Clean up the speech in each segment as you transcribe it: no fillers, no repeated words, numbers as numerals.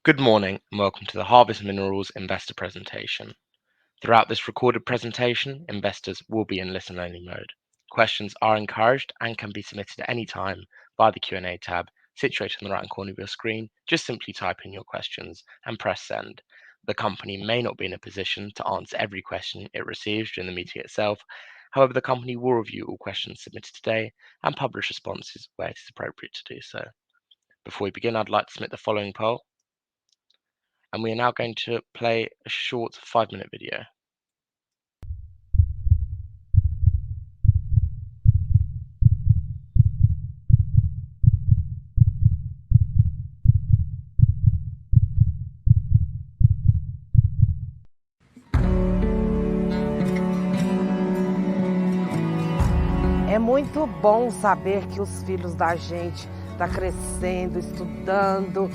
Good morning and welcome to the Harvest Minerals investor presentation. Throughout this recorded presentation, investors will be in listen-only mode. Questions are encouraged and can be submitted at any time via the Q&A tab situated in the right corner of your screen. Just simply type in your questions and press send. The company may not be in a position to answer every question it receives during the meeting itself. However, the company will review all questions submitted today and publish responses where it is appropriate to do so. Before we begin, I'd like to submit the following poll. And we are now going to play a short 5-minute video. É muito bom saber que os filhos da gente estão crescendo, estudando,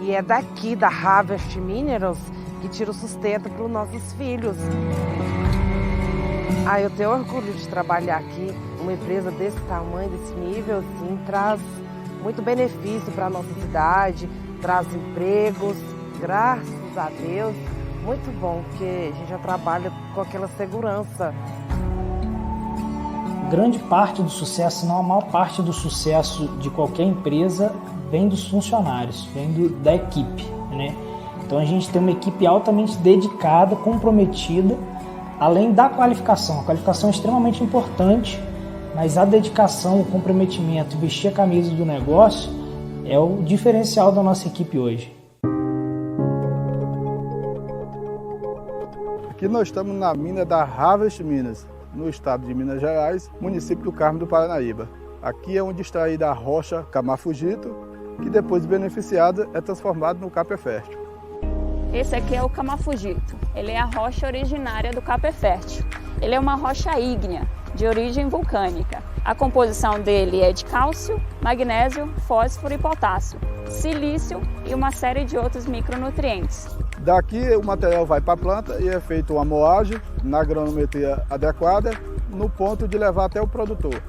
e é daqui da Harvest Minerals que tira o sustento para os nossos filhos. Eu tenho orgulho de trabalhar aqui. Uma empresa desse tamanho, desse nível, assim, traz muito benefício para a nossa cidade, traz empregos, graças a Deus. Muito bom, porque a gente já trabalha com aquela segurança. Grande parte do sucesso, se não a maior parte do sucesso de qualquer empresa vem dos funcionários, vem da equipe, né? Então a gente tem uma equipe altamente dedicada, comprometida, além da qualificação. A qualificação é extremamente importante, mas a dedicação, o comprometimento, vestir a camisa do negócio é o diferencial da nossa equipe hoje. Aqui nós estamos na mina da Harvest Minas, no estado de Minas Gerais, município do Carmo do Paranaíba. Aqui é onde extraída a rocha camafugito, que depois beneficiada é transformada no capé fértil. Esse aqui é o camafugito. Ele é a rocha originária do capé fértil. Ele é uma rocha ígnea, de origem vulcânica. A composição dele é de cálcio, magnésio, fósforo e potássio, silício e uma série de outros micronutrientes. Daqui o material vai para a planta e é feita uma moagem na granulometria adequada, no ponto de levar até o produtor.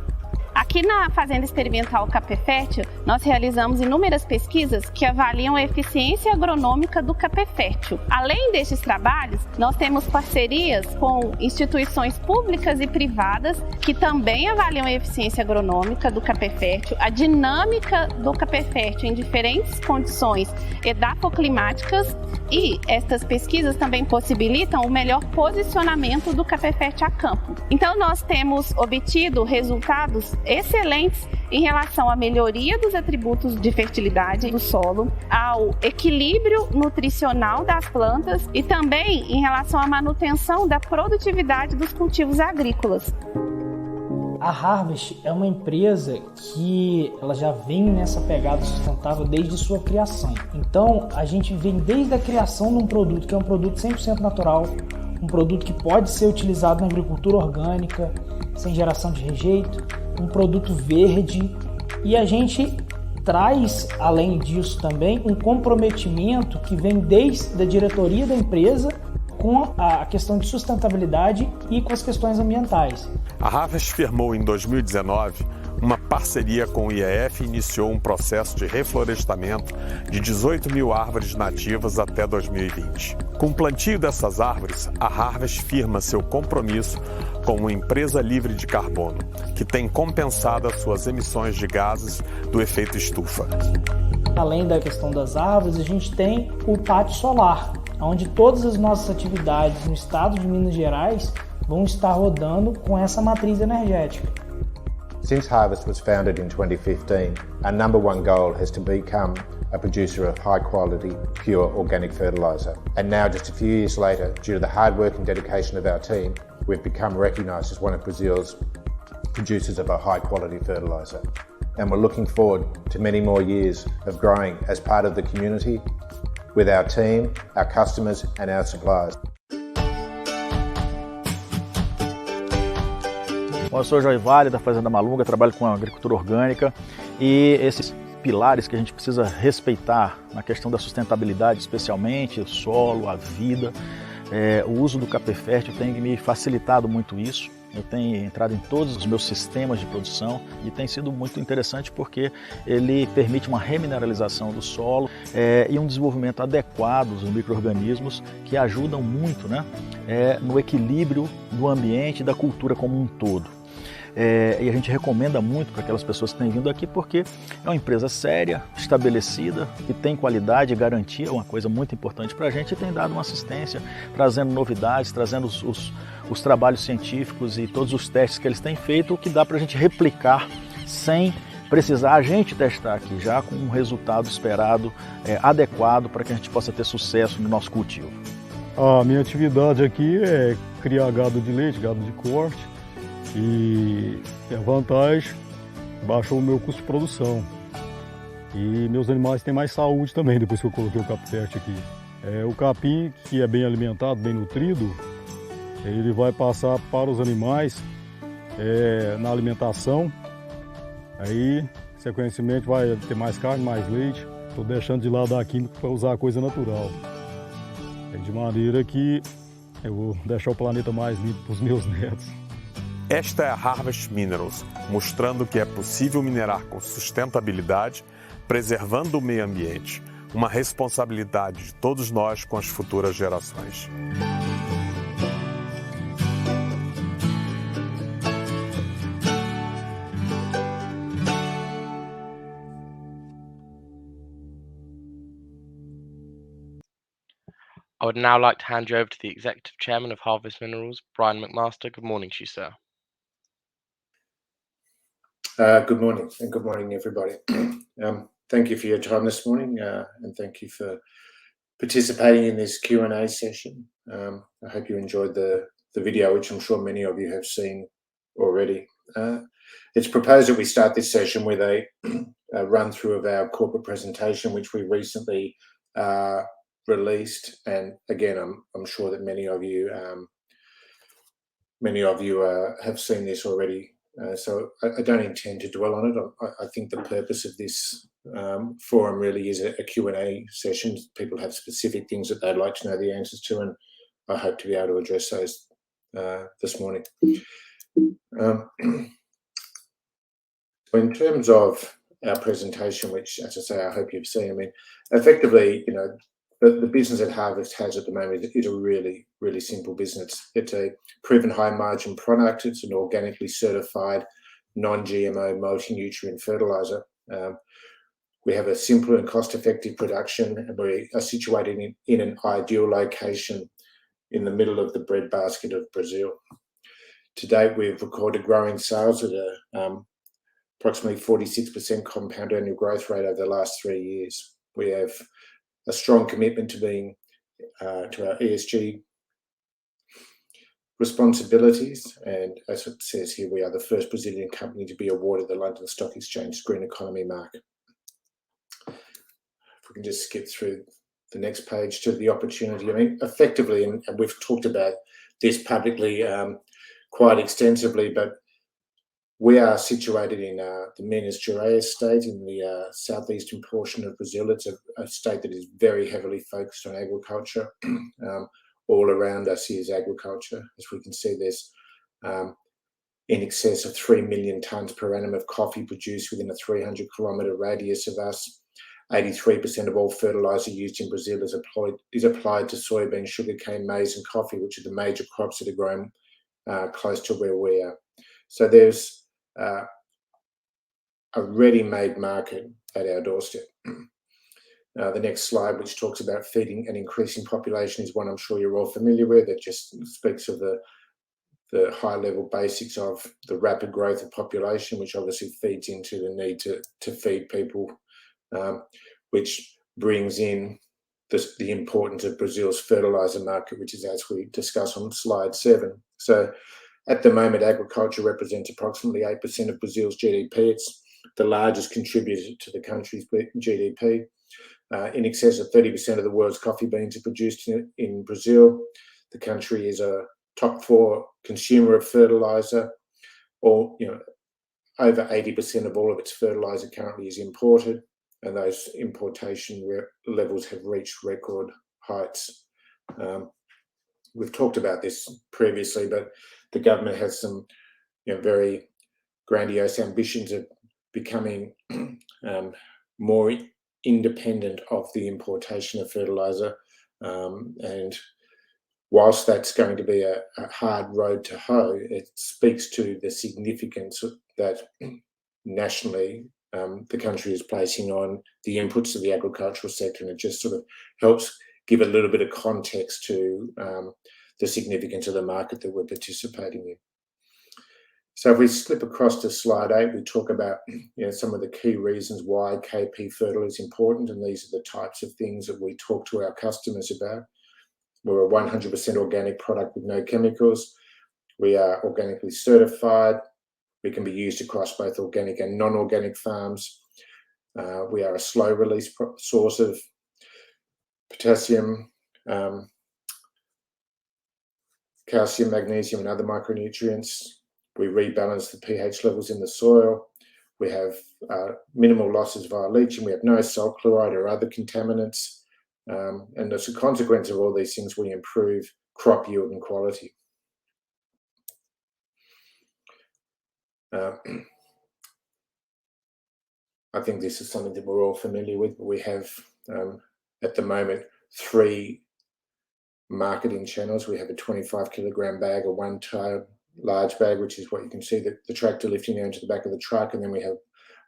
Aqui na Fazenda Experimental Capé Fértil, nós realizamos inúmeras pesquisas que avaliam a eficiência agronômica do capé fértil. Além destes trabalhos, nós temos parcerias com instituições públicas e privadas que também avaliam a eficiência agronômica do capé fértil, a dinâmica do capé fértil em diferentes condições edafoclimáticas, e estas pesquisas também possibilitam o melhor posicionamento do capé fértil a campo. Então nós temos obtido resultados excelentes em relação à melhoria dos atributos de fertilidade do solo, ao equilíbrio nutricional das plantas e também em relação à manutenção da produtividade dos cultivos agrícolas. A Harvest é uma empresa que ela já vem nessa pegada sustentável desde sua criação. Então, a gente vem desde a criação de um produto que é um produto 100% natural, um produto que pode ser utilizado na agricultura orgânica, sem geração de rejeito, um produto verde, e a gente traz, além disso também, um comprometimento que vem desde a diretoria da empresa com a questão de sustentabilidade e com as questões ambientais. A Harvest firmou em 2019 uma parceria com o IEF e iniciou um processo de reflorestamento de 18 mil árvores nativas até 2020. Com o plantio dessas árvores, a Harvest firma seu compromisso como uma empresa livre de carbono, que tem compensado as suas emissões de gases do efeito estufa. Além da questão das árvores, a gente tem o pátio solar, onde todas as nossas atividades no estado de Minas Gerais vão estar rodando com essa matriz energética. Since Harvest was founded in 2015, our number one goal has to become a producer of high quality, pure organic fertiliser. And now, just a few years later, due to the hard work and dedication of our team, we've become recognised as one of Brazil's producers of a high quality fertiliser. And we're looking forward to many more years of growing as part of the community with our team, our customers and our suppliers. Bom, eu sou Joy Vale, da Fazenda Malunga, trabalho com agricultura orgânica, e esses pilares que a gente precisa respeitar na questão da sustentabilidade, especialmente o solo, a vida, o uso do capé fértil tem me facilitado muito isso. ele tem entrado em todos os meus sistemas de produção e tem sido muito interessante porque ele permite uma remineralização do solo e um desenvolvimento adequado dos micro-organismos que ajudam muito, né, no equilíbrio do ambiente e da cultura como um todo. E a gente recomenda muito para aquelas pessoas que têm vindo aqui porque é uma empresa séria, estabelecida, que tem qualidade e garantia, uma coisa muito importante para a gente, e tem dado uma assistência, trazendo novidades, trazendo os trabalhos científicos e todos os testes que eles têm feito, o que dá para a gente replicar sem precisar a gente testar aqui, já com um resultado esperado adequado para que a gente possa ter sucesso no nosso cultivo. A minha atividade aqui é criar gado de leite, gado de corte, e a vantagem, baixou o meu custo de produção. E meus animais têm mais saúde também depois que eu coloquei o Capfert aqui. O capim, que é bem alimentado, bem nutrido, ele vai passar para os animais na alimentação. Aí, sequentemente, vai ter mais carne, mais leite. Estou deixando de lado a química para usar a coisa natural. De maneira que eu vou deixar o planeta mais limpo para os meus netos. Esta é a Harvest Minerals, mostrando que é possível minerar com sustentabilidade, preservando o meio ambiente, uma responsabilidade de todos nós com as futuras gerações. I would now like to hand you over to the Executive Chairman of Harvest Minerals, Brian McMaster. Good morning to you, sir. Good morning, and good morning, everybody. Thank you for your time this morning, and thank you for participating in this Q&A session. I hope you enjoyed the video, which I'm sure many of you have seen already. It's proposed that we start this session with a run through of our corporate presentation, which we recently released, and again, I'm sure that many of you have seen this already. So I don't intend to dwell on it. I think the purpose of this forum really is a Q&A session. People have specific things that they'd like to know the answers to, and I hope to be able to address those this morning. In terms of our presentation, which, as I say, I hope you've seen, I mean, effectively, you know, the business that Harvest has at the moment is a really, really simple business. It's a proven high margin product. It's an organically certified non-GMO multi-nutrient fertilizer. We have a simple and cost-effective production, and we are situated in an ideal location in the middle of the breadbasket of Brazil. To date, we've recorded growing sales at approximately 46% compound annual growth rate over the last 3 years. We have a strong commitment to being to our ESG responsibilities, and as it says here, we are the first Brazilian company to be awarded the London Stock Exchange Green Economy Mark. If we can just skip through the next page to the opportunity. I mean, effectively, and we've talked about this publicly quite extensively, but we are situated in the Minas Gerais state in the southeastern portion of Brazil. It's a state that is very heavily focused on agriculture. All around us here is agriculture. As we can see, there's in excess of 3 million tonnes per annum of coffee produced within a 300-kilometre radius of us. 83% of all fertiliser used in Brazil is applied to soybean, sugarcane, maize and coffee, which are the major crops that are grown close to where we are. So there's a ready-made market at our doorstep. The next slide, which talks about feeding an increasing population, is one I'm sure you're all familiar with. It just speaks of the high-level basics of the rapid growth of population, which obviously feeds into the need to feed people, which brings in the importance of Brazil's fertiliser market, which is as we discuss on slide 7. So at the moment, agriculture represents approximately 8% of Brazil's GDP. It's the largest contributor to the country's GDP. In excess of 30% of the world's coffee beans are produced in Brazil. The country is a top 4 consumer of fertiliser. Or, you know, over 80% of all of its fertiliser currently is imported, and those importation levels have reached record heights. We've talked about this previously, but The government has some very grandiose ambitions of becoming more independent of the importation of fertiliser, and whilst that's going to be a hard road to hoe, it speaks to the significance that nationally the country is placing on the inputs to the agricultural sector, and it just sort of helps give a little bit of context to the significance of the market that we're participating in. So if we slip across to slide 8, we talk about some of the key reasons why KP Fertile is important, and these are the types of things that we talk to our customers about. We're a 100% organic product with no chemicals. We are organically certified. We can be used across both organic and non-organic farms. We are a slow release source of potassium, calcium, magnesium and other micronutrients. We rebalance the pH levels in the soil. We have minimal losses via leaching. We have no salt chloride or other contaminants. And as a consequence of all these things, we improve crop yield and quality. I think this is something that we're all familiar with. We have, at the moment, 3 marketing channels. We have a 25 kilogram bag, a one-tire large bag, which is what you can see the tractor lifting down to the back of the truck, and then we have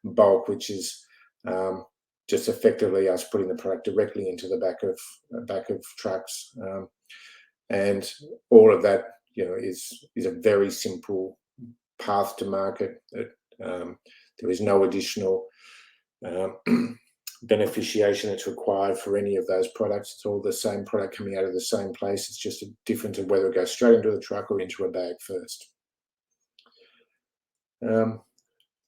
bulk, which is just effectively us putting the product directly into the back of trucks, and all of that, is a very simple path to market. There is no additional beneficiation that's required for any of those products. It's all the same product coming out of the same place. It's just a difference of whether it goes straight into the truck or into a bag first. I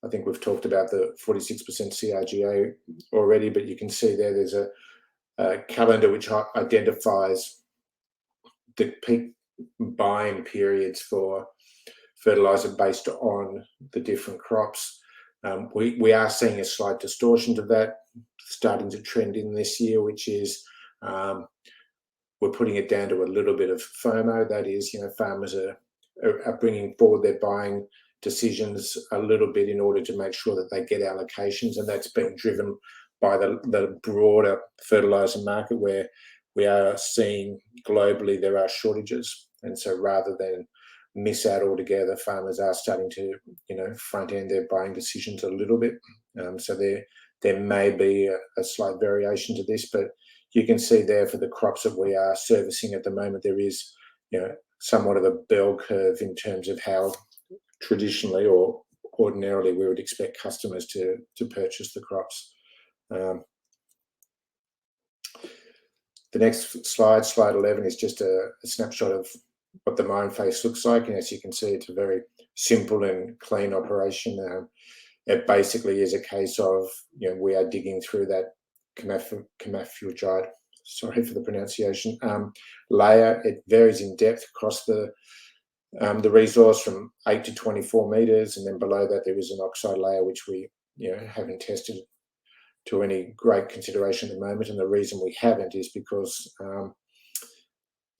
think we've talked about the 46% CRGA already, but you can see there's a calendar which identifies the peak buying periods for fertiliser based on the different crops. We are seeing a slight distortion to that, starting to trend in this year, which is we're putting it down to a little bit of FOMO. That is, farmers are bringing forward their buying decisions a little bit in order to make sure that they get allocations, and that's being driven by the broader fertiliser market, where we are seeing globally there are shortages, and so rather than miss out altogether, farmers are starting to front end their buying decisions a little bit. So there may be a slight variation to this, but you can see there for the crops that we are servicing at the moment, there is somewhat of a bell curve in terms of how traditionally or ordinarily we would expect customers to purchase the crops. The next slide, slide 11, is just a snapshot of what the mine face looks like, and as you can see, it's a very simple and clean operation. It basically is a case of we are digging through that camouflagite, sorry for the pronunciation, layer. It varies in depth across the resource from 8 to 24 meters, and then below that there is an oxide layer which we haven't tested to any great consideration at the moment, and the reason we haven't is because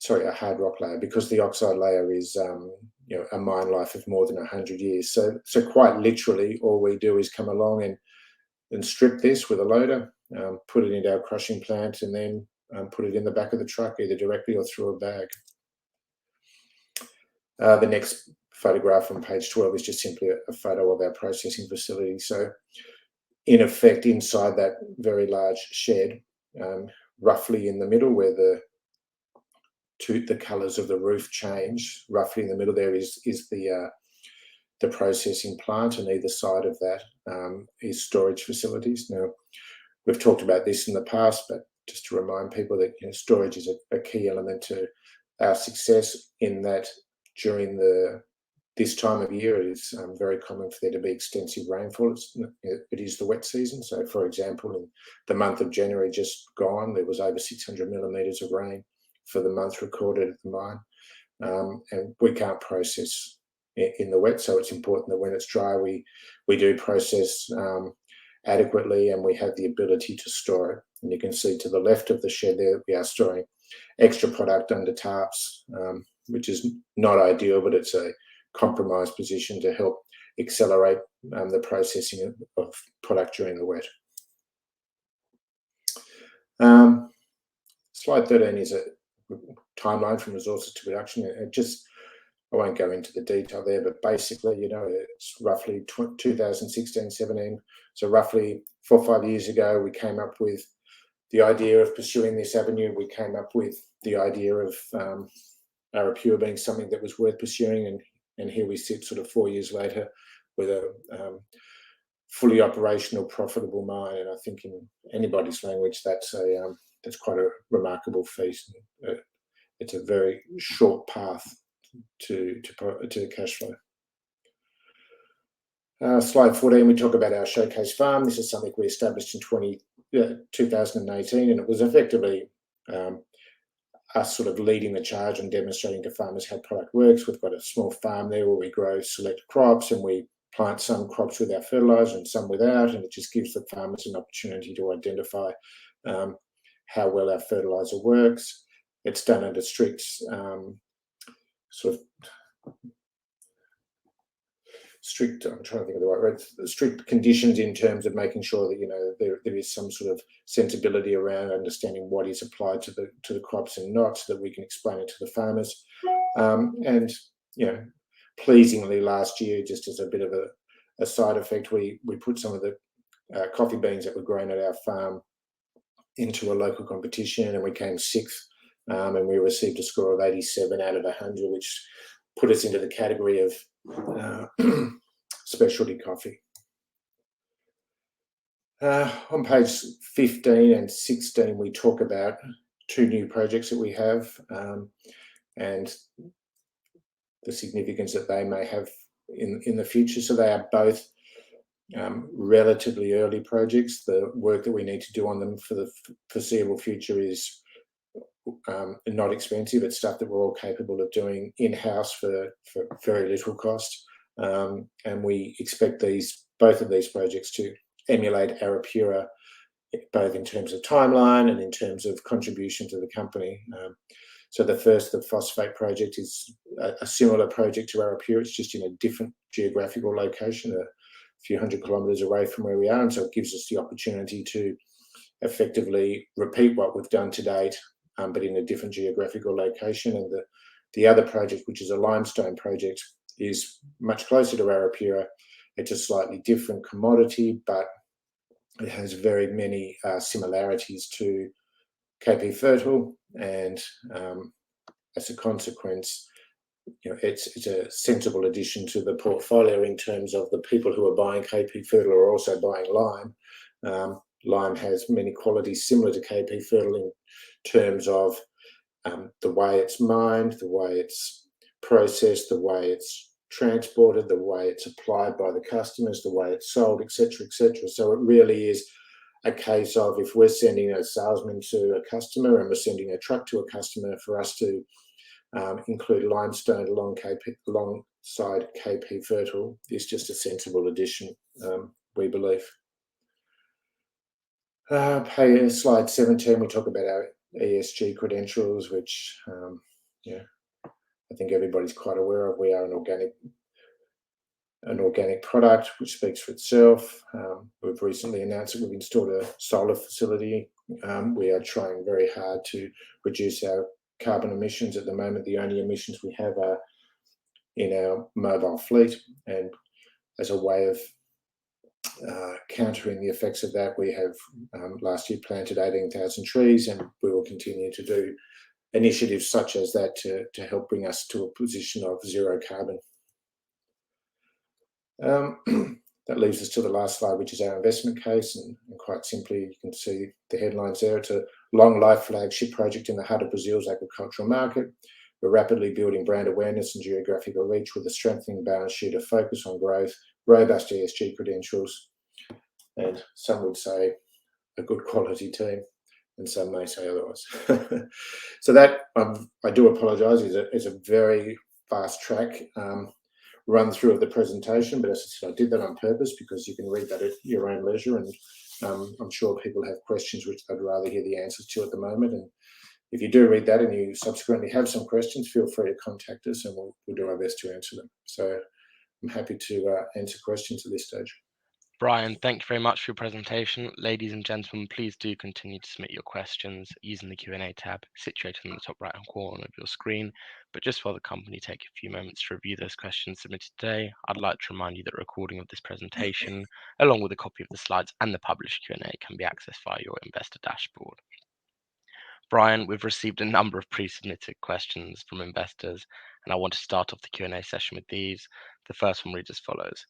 a hard rock layer, because the oxide layer is a mine life of more than 100 years. So quite literally all we do is come along and strip this with a loader, put it into our crushing plant, and then put it in the back of the truck, either directly or through a bag. The next photograph on page 12 is just simply a photo of our processing facility. So in effect, inside that very large shed, roughly in the middle where the colours of the roof change, roughly in the middle there is the processing plant, and either side of that is storage facilities. Now, we've talked about this in the past, but just to remind people that storage is a key element to our success, in that during this time of year it is very common for there to be extensive rainfall. It is the wet season. So, for example, in the month of January just gone, there was over 600 millimetres of rain for the month recorded at the mine, and we can't process in the wet, so it's important that when it's dry we do process adequately, and we have the ability to store it. And you can see to the left of the shed there we are storing extra product under tarps, which is not ideal, but it's compromised position to help accelerate the processing of product during the wet. Slide 13 is a timeline from resources to production. I won't go into the detail there, but basically, it's roughly 2016-17. So roughly 4 or 5 years ago, we came up with the idea of pursuing this avenue. We came up with the idea of Arapura being something that was worth pursuing, and here we sit sort of 4 years later with a fully operational, profitable mine. And I think in anybody's language, that's quite a remarkable feat. It's a very short path to cash flow. Slide 14, we talk about our showcase farm. This is something we established in 2018, and it was effectively us sort of leading the charge and demonstrating to farmers how product works. We've got a small farm there where we grow select crops, and we plant some crops with our fertiliser and some without, and it just gives the farmers an opportunity to identify how well our fertiliser works. It's done under strict I'm trying to think of the right word, strict conditions in terms of making sure that there is some sort of sensibility around understanding what is applied to the crops and not, so that we can explain it to the farmers. And pleasingly last year, just as a bit of a side effect, we put some of the coffee beans that were grown at our farm into a local competition, and we came 6th, and we received a score of 87 out of 100, which put us into the category of specialty coffee. On page 15 and 16, we talk about 2 new projects that we have, and the significance that they may have in the future. So they are both relatively early projects. The work that we need to do on them for the foreseeable future is not expensive. It's stuff that we're all capable of doing in-house for very little cost. And we expect both of these projects to emulate Arapura, both in terms of timeline and in terms of contribution to the company. So the first, the phosphate project, is a similar project to Arapura. It's just in a different geographical location, a few hundred kilometres away from where we are. And so it gives us the opportunity to effectively repeat what we've done to date, but in a different geographical location. And the other project, which is a limestone project, is much closer to Arapura. It's a slightly different commodity, but it has very many similarities to KP Fertile, and as a consequence, it's a sensible addition to the portfolio in terms of the people who are buying KP Fertile are also buying lime. Lime has many qualities similar to KP Fertile in terms of the way it's mined, the way it's processed, the way it's transported, the way it's applied by the customers, the way it's sold, etc., etc. So it really is a case of, if we're sending a salesman to a customer and we're sending a truck to a customer, for us to include limestone alongside KP Fertile is just a sensible addition, we believe. Slide 17, we talk about our ESG credentials, which I think everybody's quite aware of. We are an organic product, which speaks for itself. We've recently announced that we've installed a solar facility. We are trying very hard to reduce our carbon emissions. At the moment, the only emissions we have are in our mobile fleet, and as a way of countering the effects of that, we have last year planted 18,000 trees, and we will continue to do initiatives such as that to help bring us to a position of zero carbon. That leaves us to the last slide, which is our investment case, and quite simply, you can see the headlines there. It's a long life flagship project in the heart of Brazil's agricultural market. We're rapidly building brand awareness and geographical reach with a strengthening balance sheet, a focus on growth, robust ESG credentials, and some would say a good quality team, and some may say otherwise. So that, I do apologise, is a very fast track run through of the presentation, but as I said, I did that on purpose because you can read that at your own leisure, and I'm sure people have questions which they'd rather hear the answers to at the moment, and if you do read that and you subsequently have some questions, feel free to contact us and we'll do our best to answer them. So I'm happy to answer questions at this stage. Brian, thank you very much for your presentation. Ladies and gentlemen, please do continue to submit your questions using the Q&A tab situated in the top right-hand corner of your screen. But just while the company take a few moments to review those questions submitted today, I'd like to remind you that a recording of this presentation, along with a copy of the slides and the published Q&A, can be accessed via your investor dashboard. Brian, we've received a number of pre-submitted questions from investors, and I want to start off the Q&A session with these. The first one reads as follows.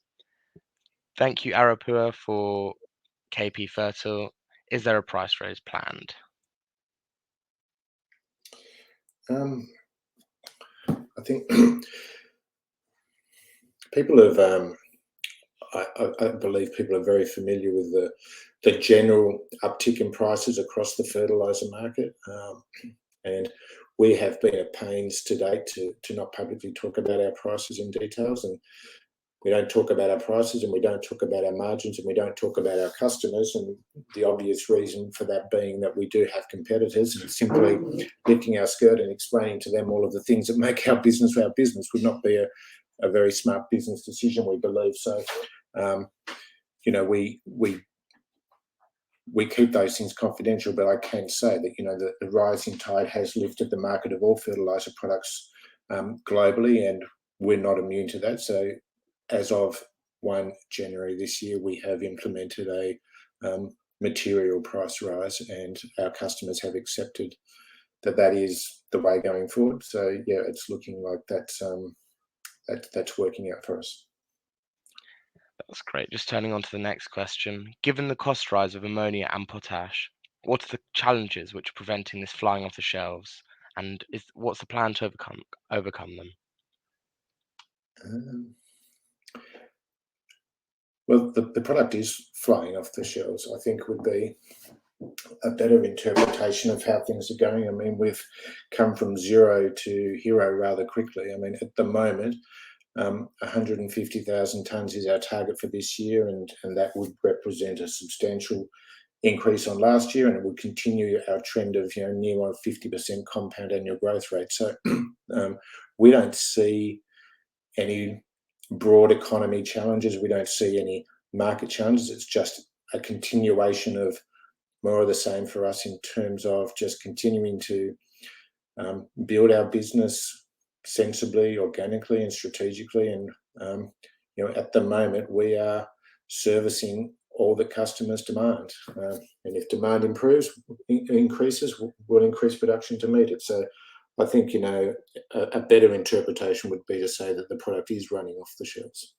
Thank you, Arapua, for KP Fertile. Is there a price raise planned? I think people have, I believe people are very familiar with the general uptick in prices across the fertiliser market. And we have been at pains to date to not publicly talk about our prices in details. And we don't talk about our prices and we don't talk about our margins and we don't talk about our customers. And the obvious reason for that being that we do have competitors, and simply lifting our skirt and explaining to them all of the things that make our business would not be a very smart business decision, we believe. So, you know, we keep those things confidential, but I can say that, you know, the rising tide has lifted the market of all fertiliser products globally, and we're not immune to that. So as of 1 January this year, we have implemented a material price rise, and our customers have accepted that is the way going forward. So yeah, it's looking like that's working out for us. That's great. Just turning on to the next question. Given the cost rise of ammonia and potash, what are the challenges which are preventing this flying off the shelves, and what's the plan to overcome them? Well, the product is flying off the shelves, I think would be a better interpretation of how things are going. I mean, we've come from zero to hero rather quickly. I mean, at the moment, 150,000 tonnes is our target for this year, and that would represent a substantial increase on last year, and it would continue our trend of, you know, near on 50% compound annual growth rate. So we don't see any broad economy challenges. We don't see any market challenges. It's just a continuation of more of the same for us in terms of just continuing to build our business sensibly, organically and strategically. And, you know, at the moment we are servicing all the customers' demand. And if demand increases, we'll increase production to meet it. So I think, you know, a better interpretation would be to say that the product is running off the shelves.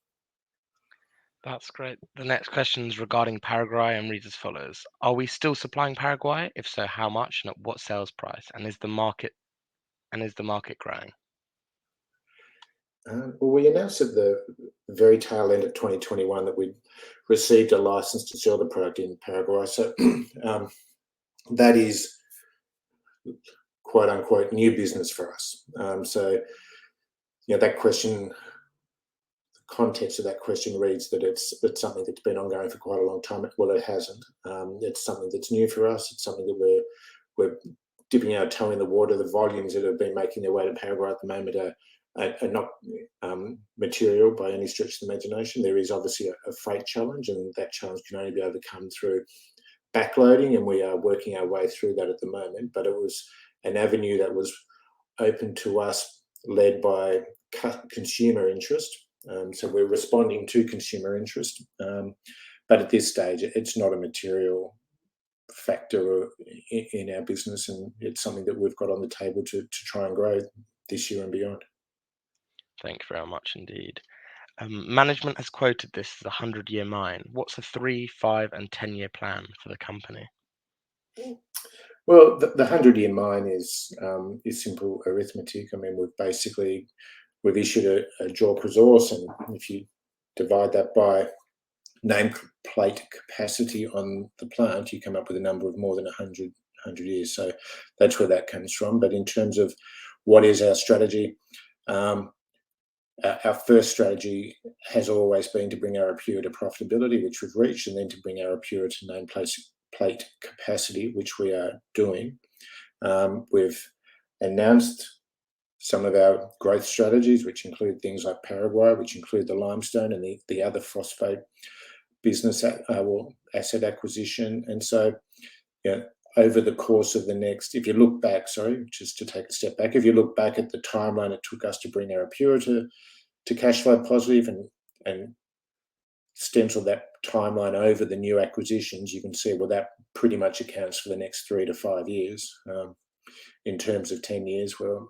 That's great. The next question is regarding Paraguay and reads as follows. Are we still supplying Paraguay? If so, how much and at what sales price? And is the market growing? Well, we announced at the very tail end of 2021 that we'd received a license to sell the product in Paraguay. So that is quote unquote new business for us. So, you know, that question, the context of that question reads that it's something that's been ongoing for quite a long time. Well, it hasn't. It's something that's new for us. It's something that we're dipping our toe in the water. The volumes that have been making their way to Paraguay at the moment are not material by any stretch of the imagination. There is obviously a freight challenge, and that challenge can only be overcome through backloading, and we are working our way through that at the moment. But it was an avenue that was open to us, led by consumer interest. So we're responding to consumer interest. But at this stage, it's not a material factor in our business, and it's something that we've got on the table to try and grow this year and beyond. Thank you very much indeed. Management has quoted this as a 100-year mine. What's a 3, 5 and 10-year plan for the company? Well, the 100-year mine is simple arithmetic. I mean, we've issued a JORC resource, and if you divide that by nameplate capacity on the plant, you come up with a number of more than 100 years. So that's where that comes from. But in terms of what is our strategy, our first strategy has always been to bring Arapua to profitability, which we've reached, and then to bring Arapua to nameplate capacity, which we are doing. We've announced some of our growth strategies, which include things like Paraguay, which include the limestone and the other phosphate business asset acquisition. And so, over the course of the next, if you look back, just to take a step back, if you look back at the timeline it took us to bring Arapura to cash flow positive and stencil that timeline over the new acquisitions, you can see, well, that pretty much accounts for the next 3 to 5 years. In terms of 10 years, well,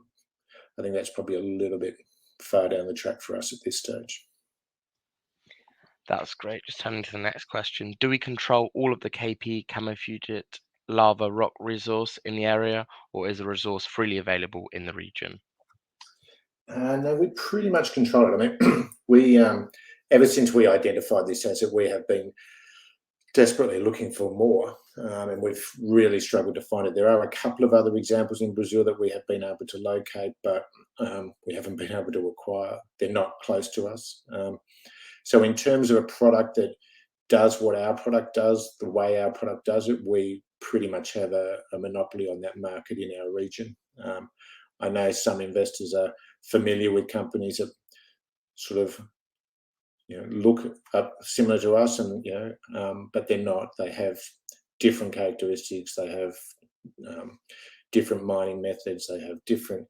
I think that's probably a little bit far down the track for us at this stage. That's great. Just turning to the next question. Do we control all of the KP Camafugit lava rock resource in the area, or is the resource freely available in the region? No, we pretty much control it. I mean, we ever since we identified this asset, we have been desperately looking for more, and we've really struggled to find it. There are a couple of other examples in Brazil that we have been able to locate, but we haven't been able to acquire. They're not close to us. So in terms of a product that does what our product does, the way our product does it, we pretty much have a monopoly on that market in our region. I know some investors are familiar with companies that sort of look up similar to us, and but they're not. They have different characteristics. They have different mining methods. They have different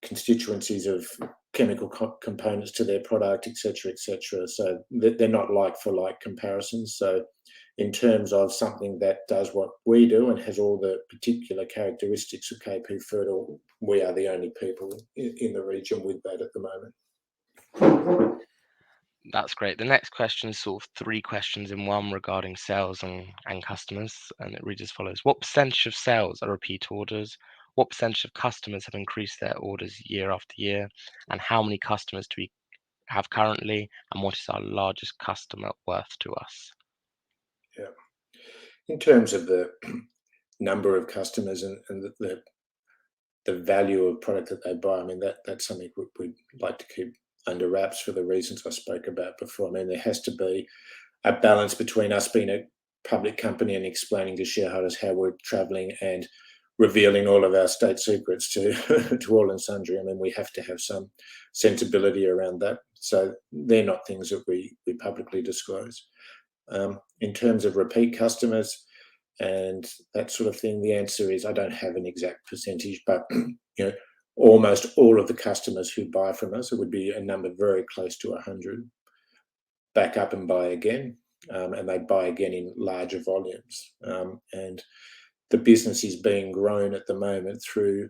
constituencies of chemical components to their product, etc., etc. So they're not like for like comparisons. So in terms of something that does what we do and has all the particular characteristics of KP Fertile, we are the only people in the region with that at the moment. That's great. The next question is sort of 3 questions in one regarding sales and customers, and it reads as follows. What percentage of sales are repeat orders? What percentage of customers have increased their orders year after year? And how many customers do we have currently? And what is our largest customer worth to us? Yeah. In terms of the number of customers and the value of product that they buy, I mean, that's something we'd like to keep under wraps for the reasons I spoke about before. I mean, there has to be a balance between us being a public company and explaining to shareholders how we're travelling and revealing all of our state secrets to all and sundry. I mean, we have to have some sensibility around that. So they're not things that we publicly disclose. In terms of repeat customers and that sort of thing, the answer is I don't have an exact percentage, but almost all of the customers who buy from us, it would be a number very close to 100, back up and buy again, and they buy again in larger volumes. And the business is being grown at the moment through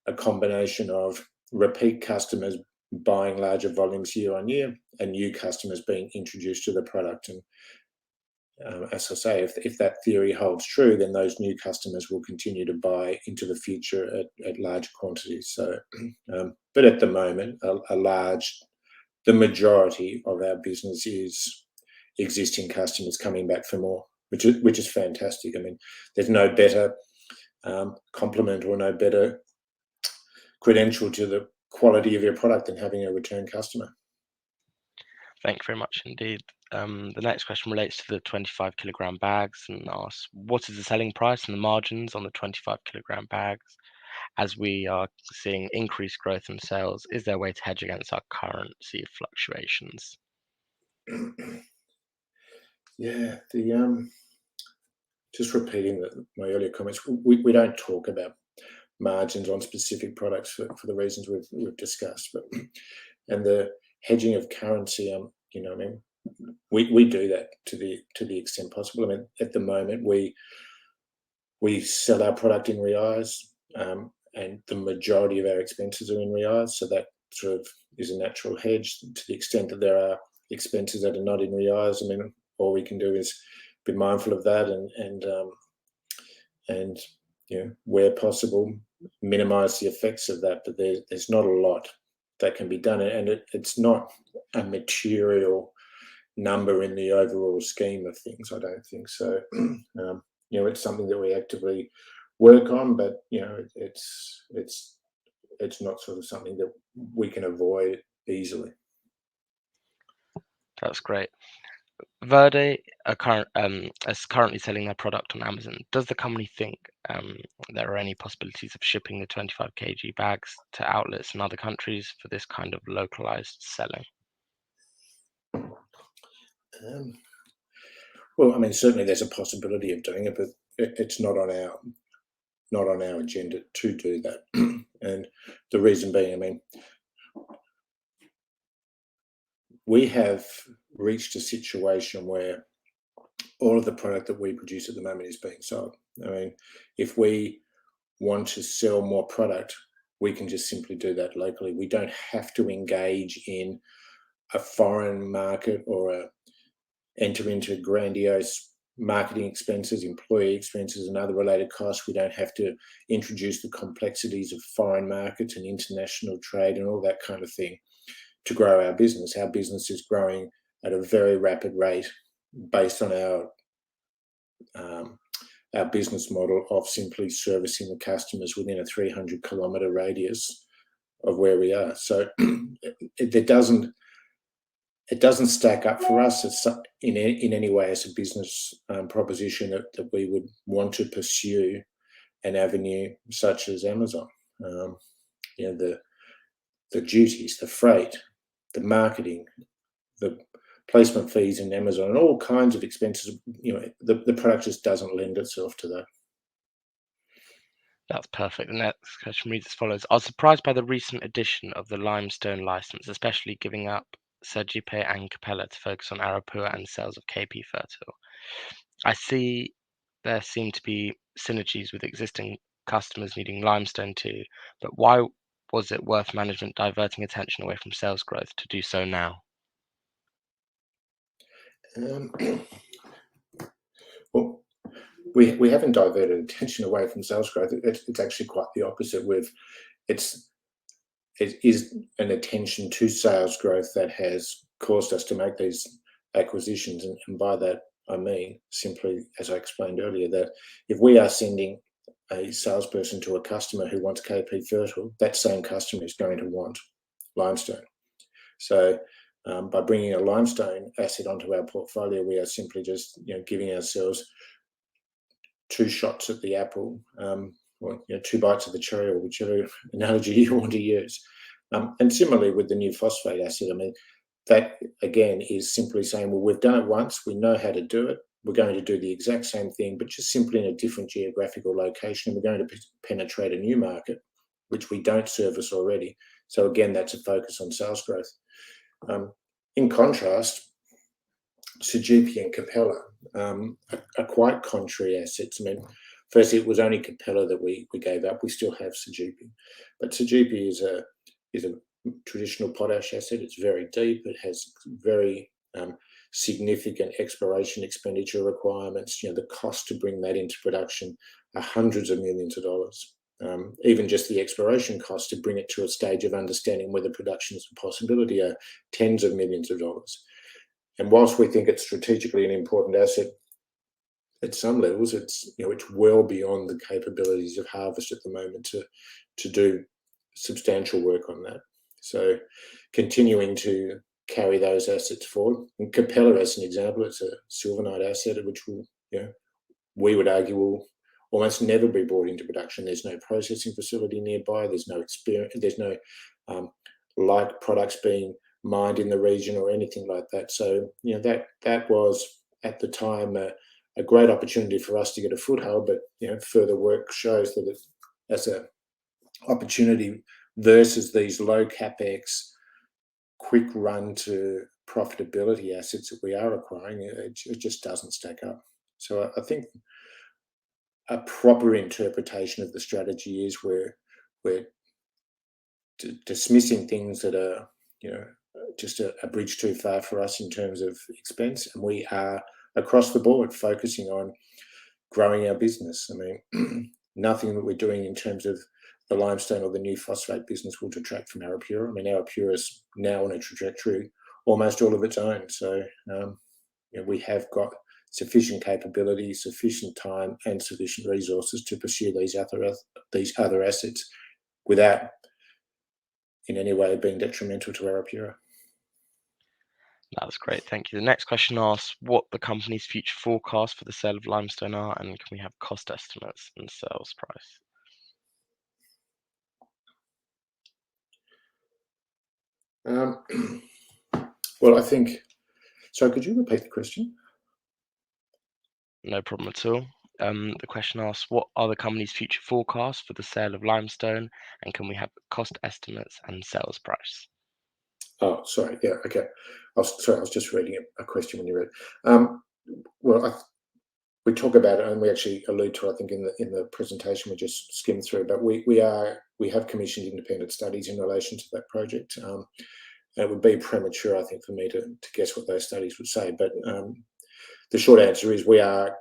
a combination of repeat customers buying larger volumes year on year and new customers being introduced to the product. And as I say, if that theory holds true, then those new customers will continue to buy into the future at large quantities. So, but at the moment, the majority of our business is existing customers coming back for more, which is fantastic. I mean, there's no better compliment or no better credential to the quality of your product than having a return customer. Thank you very much indeed. The next question relates to the 25 kilogram bags and asks, what is the selling price and the margins on the 25 kilogram bags? As we are seeing increased growth in sales, is there a way to hedge against our currency fluctuations? Yeah, just repeating my earlier comments, we don't talk about margins on specific products for the reasons we've discussed, and the hedging of currency, I mean, we do that to the extent possible. I mean, at the moment we sell our product in reais, and the majority of our expenses are in reais, so that sort of is a natural hedge. To the extent that there are expenses that are not in reais, I mean, all we can do is be mindful of that and where possible, minimise the effects of that. But there's not a lot that can be done, and it's not a material number in the overall scheme of things, I don't think so. It's something that we actively work on, but it's not sort of something that we can avoid easily. That's great. Verde is currently selling their product on Amazon. Does the company think there are any possibilities of shipping the 25 kg bags to outlets in other countries for this kind of localized selling? Well, I mean, certainly there's a possibility of doing it, but it's not on our agenda to do that. And the reason being, I mean, we have reached a situation where all of the product that we produce at the moment is being sold. I mean, if we want to sell more product, we can just simply do that locally. We don't have to engage in a foreign market or enter into grandiose marketing expenses, employee expenses, and other related costs. We don't have to introduce the complexities of foreign markets and international trade and all that kind of thing to grow our business. Our business is growing at a very rapid rate based on our business model of simply servicing the customers within a 300-kilometre radius of where we are. So it doesn't stack up for us in any way as a business proposition that we would want to pursue an avenue such as Amazon. The duties, the freight, the marketing, the placement fees in Amazon, and all kinds of expenses. The product just doesn't lend itself to that. That's perfect. The next question reads as follows. I was surprised by the recent addition of the limestone license, especially giving up Sergipe and Capella to focus on Arapua and sales of KP Fertile. I see there seem to be synergies with existing customers needing limestone too, but why was it worth management diverting attention away from sales growth to do so now? Well, we haven't diverted attention away from sales growth. It's actually quite the opposite. It is an attention to sales growth that has caused us to make these acquisitions, and by that I mean simply, as I explained earlier, that if we are sending a salesperson to a customer who wants KP Fertile, that same customer is going to want limestone. So by bringing a limestone asset onto our portfolio, we are simply just giving ourselves two shots at the apple, or two bites of the cherry, or whichever analogy you want to use. And similarly with the new phosphate asset, I mean, that again is simply saying, well, we've done it once, we know how to do it, we're going to do the exact same thing, but just simply in a different geographical location. We're going to penetrate a new market, which we don't service already. So again, that's a focus on sales growth. In contrast, Sergipe and Capella are quite contrary assets. I mean, firstly, it was only Capella that we gave up. We still have Sergipe, but Sergipe is a traditional potash asset. It's very deep. It has very significant exploration expenditure requirements. The cost to bring that into production are hundreds of millions of dollars. Even just the exploration cost to bring it to a stage of understanding whether production is a possibility are tens of millions of dollars. And whilst we think it's strategically an important asset, at some levels, it's well beyond the capabilities of Harvest at the moment to do substantial work on that. So continuing to carry those assets forward. And Capella, as an example, it's a silverite asset which we would argue will almost never be brought into production. There's no processing facility nearby. There's no experience. There's no like products being mined in the region or anything like that. So that was at the time a great opportunity for us to get a foothold. But further work shows that it, as a opportunity versus these low capex, quick run to profitability assets that we are acquiring, it just doesn't stack up. So I think a proper interpretation of the strategy is we're dismissing things that are just a bridge too far for us in terms of expense, and we are across the board focusing on growing our business. I mean, nothing that we're doing in terms of the limestone or the new phosphate business will detract from Arapura. I mean, Arapura is now on a trajectory almost all of its own. So we have got sufficient capability, sufficient time, and sufficient resources to pursue these other assets without in any way being detrimental to Arapura. That was great. Thank you. The next question asks what the company's future forecast for the sale of limestone are, and can we have cost estimates and sales price? Well, I think. So, could you repeat the question? No problem at all. The question asks, what are the company's future forecasts for the sale of limestone, and can we have cost estimates and sales price? Oh, sorry. Yeah, okay. I was just reading a question when you read. Well, we talk about it, and we actually allude to, I think, in the presentation we just skimmed through. But we have commissioned independent studies in relation to that project. And it would be premature, I think, for me to guess what those studies would say. But the short answer is we are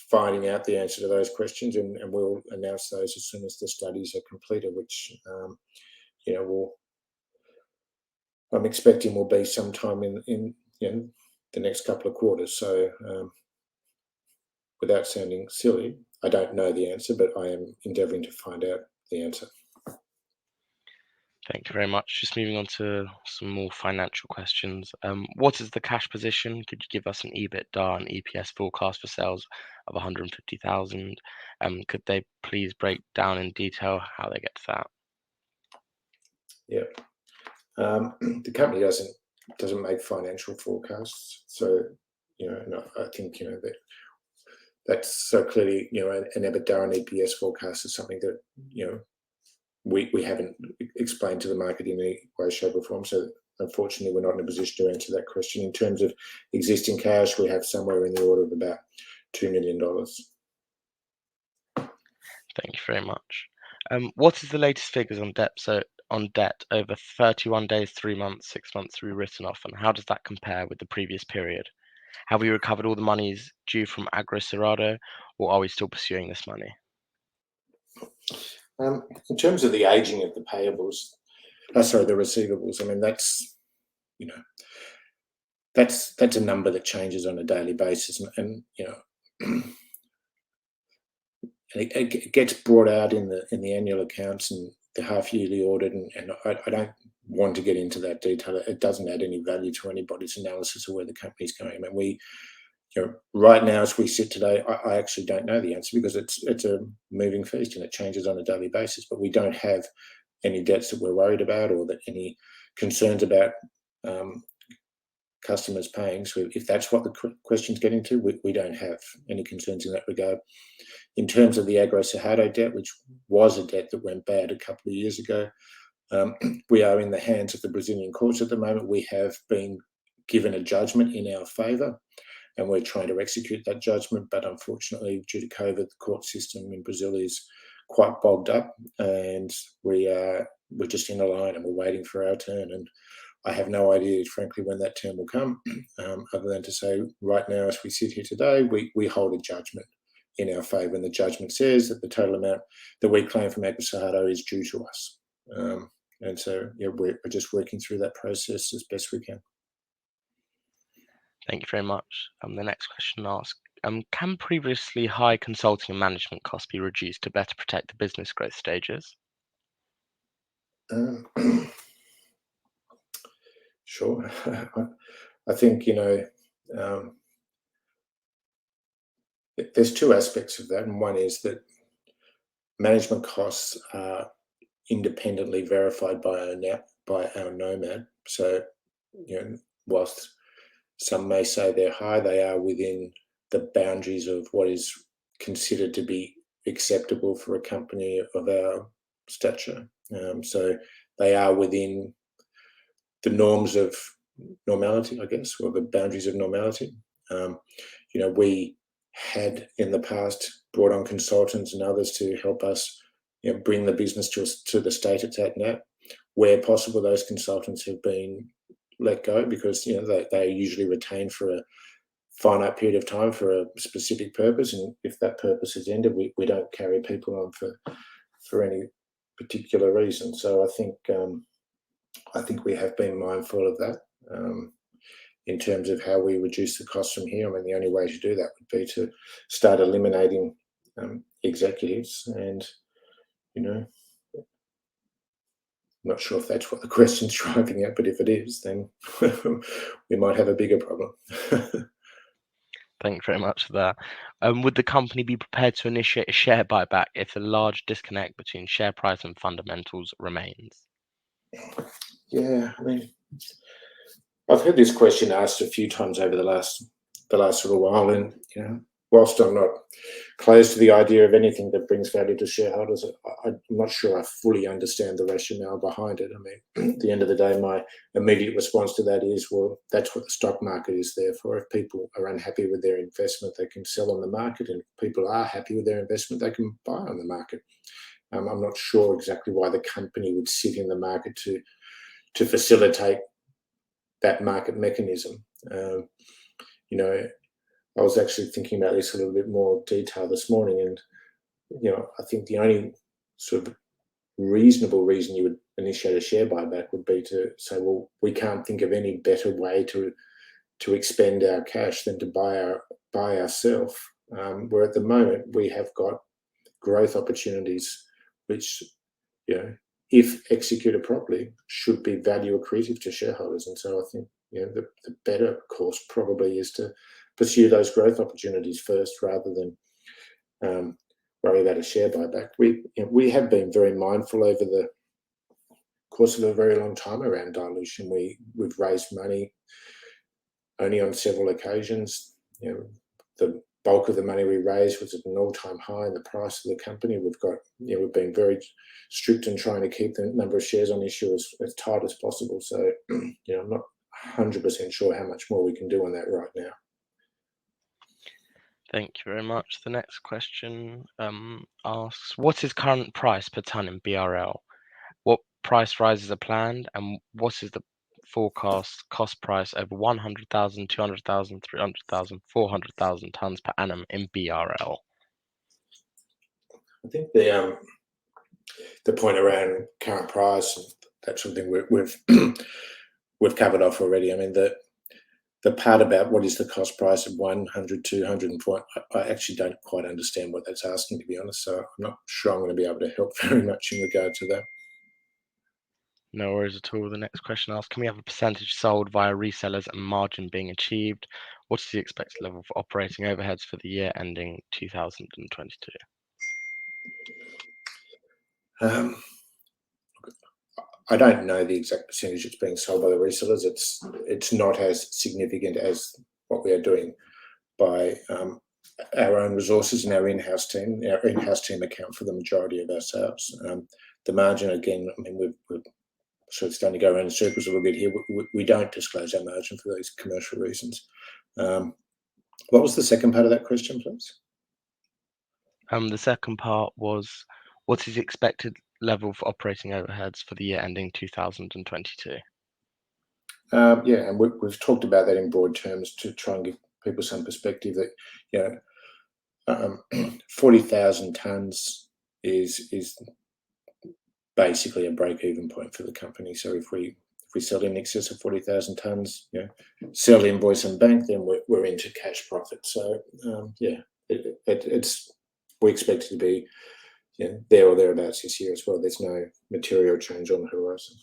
finding out the answer to those questions, and we'll announce those as soon as the studies are completed, which I'm expecting will be sometime in the next couple of quarters. So without sounding silly, I don't know the answer, but I am endeavouring to find out the answer. Thank you very much. Just moving on to some more financial questions. What is the cash position? Could you give us an EBITDA and EPS forecast for sales of 150,000? Could they please break down in detail how they get to that? Yeah. The company doesn't make financial forecasts, so I think that's so clearly an EBITDA and EPS forecast is something that we haven't explained to the market in any way, shape, or form. So unfortunately, we're not in a position to answer that question. In terms of existing cash, we have somewhere in the order of about $2 million. Thank you very much. What is the latest figures on debt? So on debt over 31 days, 3 months, 6 months to be written off, and how does that compare with the previous period? Have we recovered all the monies due from Agro Cerrado, or are we still pursuing this money? In terms of the aging of the payables, the receivables, I mean, that's a number that changes on a daily basis, and it gets brought out in the annual accounts and the half yearly audit, and I don't want to get into that detail. It doesn't add any value to anybody's analysis of where the company's going. I mean, right now, as we sit today, I actually don't know the answer because it's a moving feast and it changes on a daily basis. But we don't have any debts that we're worried about or that any concerns about customers paying. So if that's what the question's getting to, we don't have any concerns in that regard. In terms of the Agro Cerrado debt, which was a debt that went bad a couple of years ago, we are in the hands of the Brazilian courts at the moment. We have been given a judgment in our favour, and we're trying to execute that judgment. But unfortunately, due to COVID, the court system in Brazil is quite bogged up, and we're just in a line and we're waiting for our turn. And I have no idea, frankly, when that turn will come, other than to say right now, as we sit here today, we hold a judgment in our favour, and the judgment says that the total amount that we claim from Agro Cerrado is due to us. And so we're just working through that process as best we can. Thank you very much. The next question asks, can previously high consulting and management costs be reduced to better protect the business growth stages? Sure. I think, there's two aspects of that. And one is that management costs are independently verified by our NOMAD. So, whilst some may say they're high, they are within the boundaries of what is considered to be acceptable for a company of our stature. So they are within the norms of normality, I guess, or the boundaries of normality. We had in the past brought on consultants and others to help us bring the business to the state it's at now. Where possible, those consultants have been let go because they are usually retained for a finite period of time for a specific purpose, and if that purpose has ended, we don't carry people on for any particular reason. So I think we have been mindful of that in terms of how we reduce the costs from here. I mean, the only way to do that would be to start eliminating executives and not sure if that's what the question's driving at, but if it is, then we might have a bigger problem. Thank you very much for that. Would the company be prepared to initiate a share buyback if a large disconnect between share price and fundamentals remains? Yeah, I mean, I've heard this question asked a few times over the last little while, and whilst I'm not close to the idea of anything that brings value to shareholders, I'm not sure I fully understand the rationale behind it. I mean, at the end of the day, my immediate response to that is, well, that's what the stock market is there for. If people are unhappy with their investment, they can sell on the market, and if people are happy with their investment, they can buy on the market. I'm not sure exactly why the company would sit in the market to facilitate that market mechanism. I was actually thinking about this a little bit more detail this morning, and I think the only sort of reasonable reason you would initiate a share buyback would be to say, well, we can't think of any better way to expend our cash than to buy ourselves. Where at the moment we have got growth opportunities, which if executed properly, should be value accretive to shareholders. And so I think the better course probably is to pursue those growth opportunities first, rather than worry about a share buyback. We have been very mindful over the course of a very long time around dilution. We've raised money only on several occasions. The bulk of the money we raised was at an all-time high in the price of the company. We've been very strict in trying to keep the number of shares on issue as tight as possible. So I'm not 100% sure how much more we can do on that right now. Thank you very much. The next question asks, what is current price per tonne in BRL? What price rises are planned, and what is the forecast cost price over 100,000, 200,000, 300,000, 400,000 tonnes per annum in BRL? I think the point around current price, that's something we've covered off already. I mean, the part about what is the cost price of 100, 200, and 400, I actually don't quite understand what that's asking, to be honest. So I'm not sure I'm going to be able to help very much in regard to that. No worries at all. The next question asks, can we have a percentage sold via resellers and margin being achieved? What is the expected level of operating overheads for the year ending 2022? I don't know the exact percentage that's being sold by the resellers. It's not as significant as what we are doing by our own resources and our in-house team. Our in-house team account for the majority of our sales. The margin, again, I mean, we're sort of starting to go around in circles a little bit here. We don't disclose our margin for those commercial reasons. What was the second part of that question, please? The second part was, what is the expected level of operating overheads for the year ending 2022? Yeah, and we've talked about that in broad terms to try and give people some perspective that 40,000 tonnes is basically a break-even point for the company. So if we sell in excess of 40,000 tonnes, sell, invoice, and bank, then we're into cash profit. So we expect it to be there or thereabouts this year as well. There's no material change on the horizon.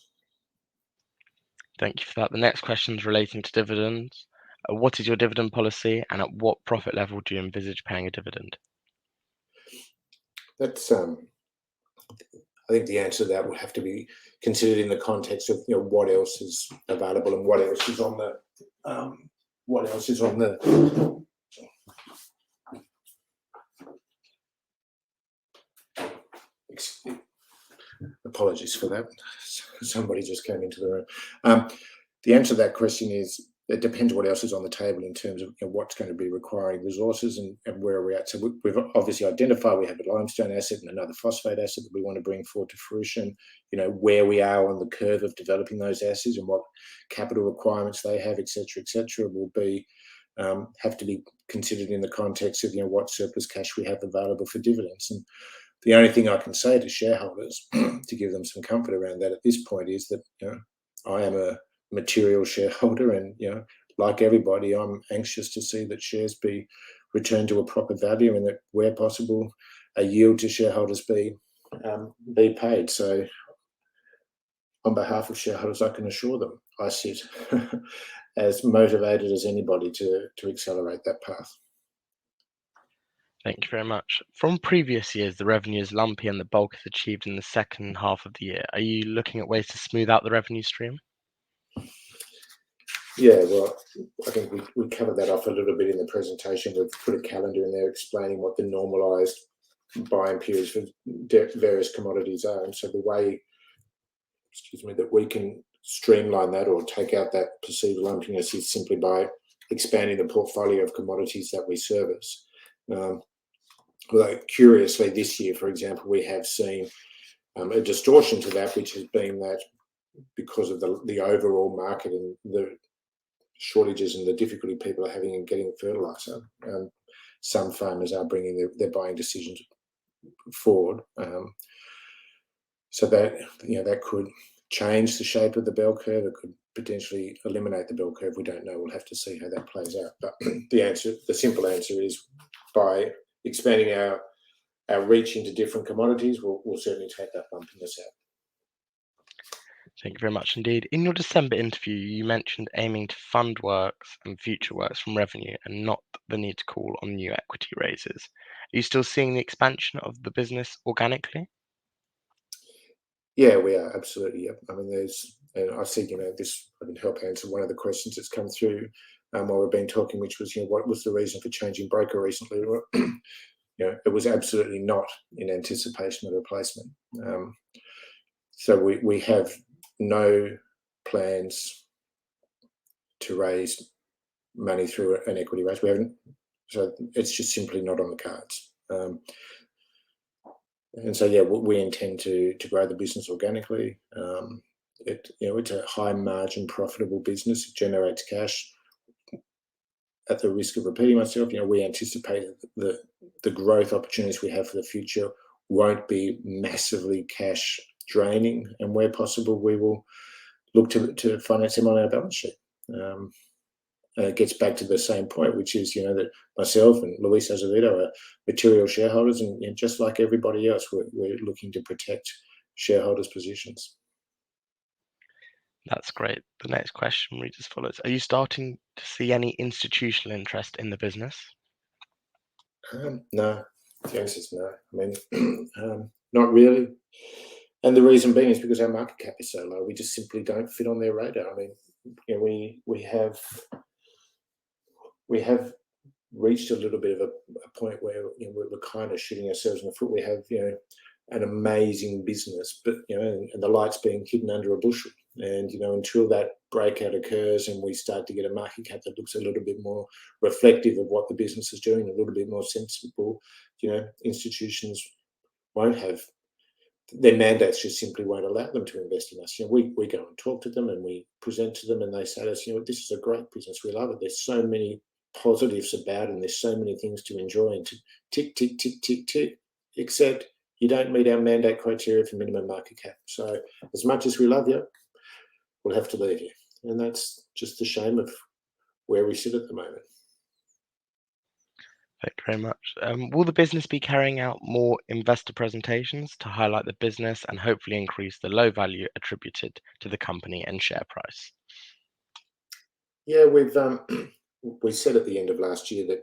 Thank you for that. The next question is relating to dividends. What is your dividend policy, and at what profit level do you envisage paying a dividend? That's I think the answer to that will have to be considered in the context of what else is available and what else is on the apologies for that. Somebody just came into the room. The answer to that question is it depends what else is on the table in terms of what's going to be requiring resources and where we're at. So we've obviously identified we have a limestone asset and another phosphate asset that we want to bring forward to fruition. Where we are on the curve of developing those assets and what capital requirements they have, etc., will be have to be considered in the context of what surplus cash we have available for dividends. And the only thing I can say to shareholders to give them some comfort around that at this point is that I am a material shareholder, and like everybody, I'm anxious to see that shares be returned to a proper value, and that where possible, a yield to shareholders be paid. So on behalf of shareholders, I can assure them I sit as motivated as anybody to accelerate that path. Thank you very much. From previous years, the revenue is lumpy and the bulk is achieved in the second half of the year. Are you looking at ways to smooth out the revenue stream? Yeah, well, I think we covered that off a little bit in the presentation. We've put a calendar in there explaining what the normalised buying periods for various commodities are. And so the way, that we can streamline that or take out that perceived lumpiness is simply by expanding the portfolio of commodities that we service. Although curiously, this year, for example, we have seen a distortion to that, which has been that because of the overall market and the shortages and the difficulty people are having in getting fertiliser, some farmers are bringing their buying decisions forward. So that that could change the shape of the bell curve. It could potentially eliminate the bell curve. We don't know. We'll have to see how that plays out. But the simple answer is by expanding our reach into different commodities, we'll certainly take that lumpiness out. Thank you very much indeed. In your December interview, you mentioned aiming to fund works and future works from revenue and not the need to call on new equity raises. Are you still seeing the expansion of the business organically? Yeah, we are, absolutely. Yeah. I mean, and I see, this, I can help answer one of the questions that's come through while we've been talking, which was, what was the reason for changing broker recently? It was absolutely not in anticipation of a placement. So we have no plans to raise money through an equity raise. We haven't, so it's just simply not on the cards. And so, yeah, we intend to grow the business organically. It's a high margin, profitable business. It generates cash. At the risk of repeating myself, we anticipate that the growth opportunities we have for the future won't be massively cash draining, and where possible, we will look to finance them on our balance sheet. It gets back to the same point, which is, that myself and Luis Azevedo are material shareholders, and just like everybody else, we're looking to protect shareholders' positions. That's great. The next question reads as follows. Are you starting to see any institutional interest in the business? No. The answer is no. I mean, not really. And the reason being is because our market cap is so low. We just simply don't fit on their radar. I mean, we have reached a little bit of a point where we're kind of shooting ourselves in the foot. We have an amazing business, but and the light's being hidden under a bushel. And until that breakout occurs and we start to get a market cap that looks a little bit more reflective of what the business is doing, a little bit more sensible, institutions won't have their mandates, just simply won't allow them to invest in us. We go and talk to them and we present to them, and they say to us, this is a great business. We love it. There's so many positives about it, and there's so many things to enjoy and to tick, tick, tick, tick, tick, except you don't meet our mandate criteria for minimum market cap. So as much as we love you, we'll have to leave you. And that's just the shame of where we sit at the moment. Thank you very much. Will the business be carrying out more investor presentations to highlight the business and hopefully increase the low value attributed to the company and share price? Yeah, we said at the end of last year that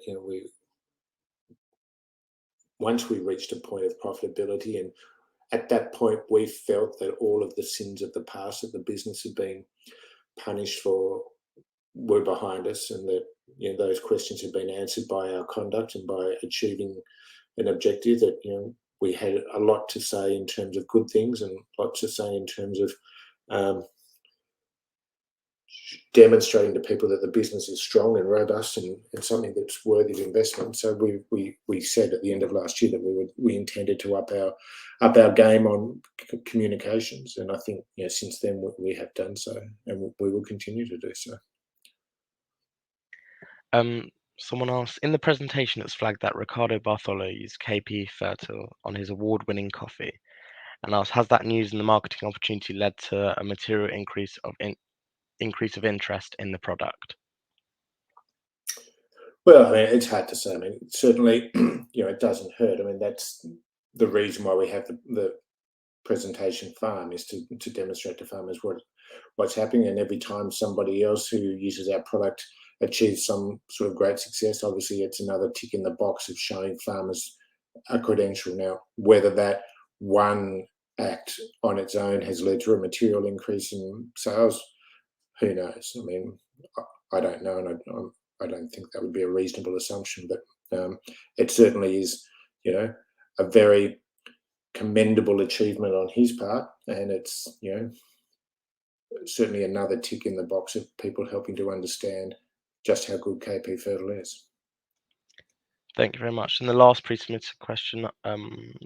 once we reached a point of profitability, and at that point we felt that all of the sins of the past that the business had been punished for were behind us, and that those questions had been answered by our conduct and by achieving an objective, that we had a lot to say in terms of good things and a lot to say in terms of demonstrating to people that the business is strong and robust and something that's worthy of investment. So we said at the end of last year that we intended to up our game on communications, and I think since then we have done so, and we will continue to do so. Someone else in the presentation, it's flagged that Ricardo Bartolo used KP Fertil on his award-winning coffee, and asked, has that news and the marketing opportunity led to a material increase of interest in the product? Well, I mean, it's hard to say. I mean, certainly, it doesn't hurt. I mean, that's the reason why we have the presentation farm is to demonstrate to farmers what's happening, and every time somebody else who uses our product achieves some sort of great success, obviously it's another tick in the box of showing farmers a credential. Now, whether that one act on its own has led to a material increase in sales, who knows? I mean, I don't know, and I don't think that would be a reasonable assumption, but it certainly is, a very commendable achievement on his part, and it's, certainly another tick in the box of people helping to understand just how good KP Fertile is. Thank you very much. And the last pre-submitted question